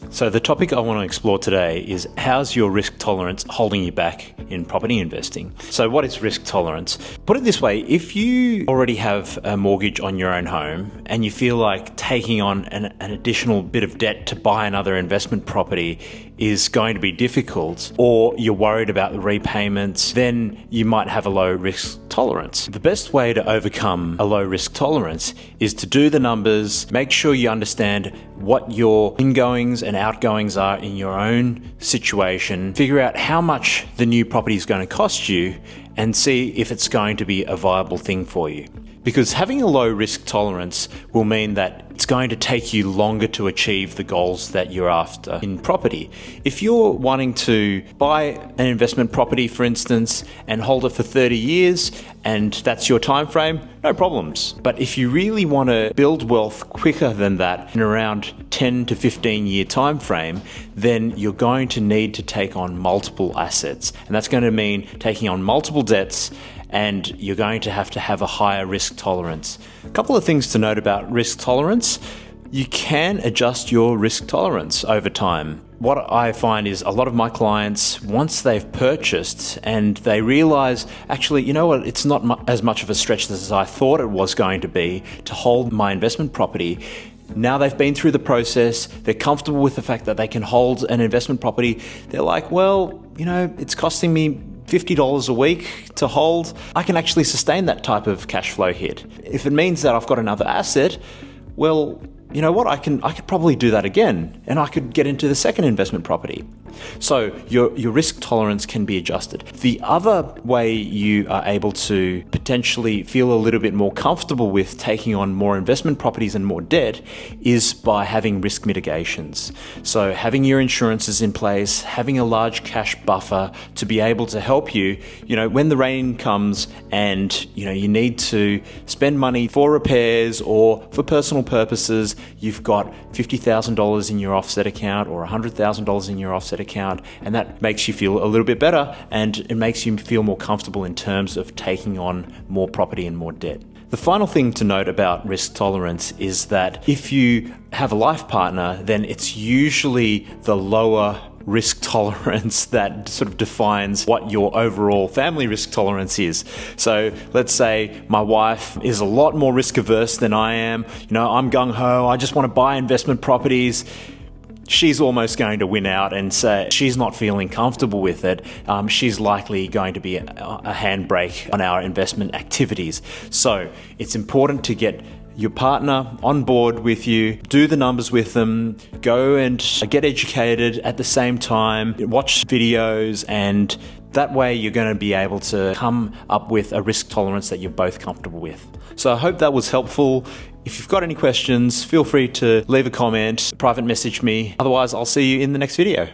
So the topic I want to explore today is how's your risk tolerance holding you back in property investing? So what is risk tolerance? Put it this way, if you already have a mortgage on your own home and you feel like taking on an additional bit of debt to buy another investment property is going to be difficult, or you're worried about the repayments, then you might have a low risk tolerance. The best way to overcome a low risk tolerance is to do the numbers, make sure you understand what your ingoings and outgoings are in your own situation, figure out how much the new property is going to cost you, and see if it's going to be a viable thing for you. Because having a low risk tolerance will mean that it's going to take you longer to achieve the goals that you're after in property. If you're wanting to buy an investment property, for instance, and hold it for 30 years, and that's your time frame, no problems. But if you really want to build wealth quicker than that in around 10 to 15 year time frame, then you're going to need to take on multiple assets. And that's going to mean taking on multiple debts, and you're going to have a higher risk tolerance. A couple of things to note about risk tolerance. You can adjust your risk tolerance over time. What I find is a lot of my clients, once they've purchased and they realize, actually, you know what, it's not as much of a stretch as I thought it was going to be to hold my investment property. Now they've been through the process, they're comfortable with the fact that they can hold an investment property. They're like, well, you know, it's costing me $50 a week to hold. I can actually sustain that type of cash flow hit. If it means that I've got another asset, well, you know what, I could probably do that again, and I could get into the second investment property. So your risk tolerance can be adjusted. The other way you are able to potentially feel a little bit more comfortable with taking on more investment properties and more debt is by having risk mitigations. So having your insurances in place, having a large cash buffer to be able to help you, when the rain comes and, you need to spend money for repairs or for personal purposes, you've got $50,000 in your offset account or $100,000 in your offset account, and that makes you feel a little bit better, and it makes you feel more comfortable in terms of taking on more property and more debt. The final thing to note about risk tolerance is that if you have a life partner, then it's usually the lower risk tolerance that sort of defines what your overall family risk tolerance is. So let's say my wife is a lot more risk averse than I am. I'm gung-ho, I just want to buy investment properties. She's almost going to win out and say she's not feeling comfortable with it. She's likely going to be a handbrake on our investment activities. So it's important to get your partner on board with you, do the numbers with them, go and get educated at the same time, watch videos, and that way you're going to be able to come up with a risk tolerance that you're both comfortable with. So I hope that was helpful. If you've got any questions, feel free to leave a comment, private message me. Otherwise, I'll see you in the next video.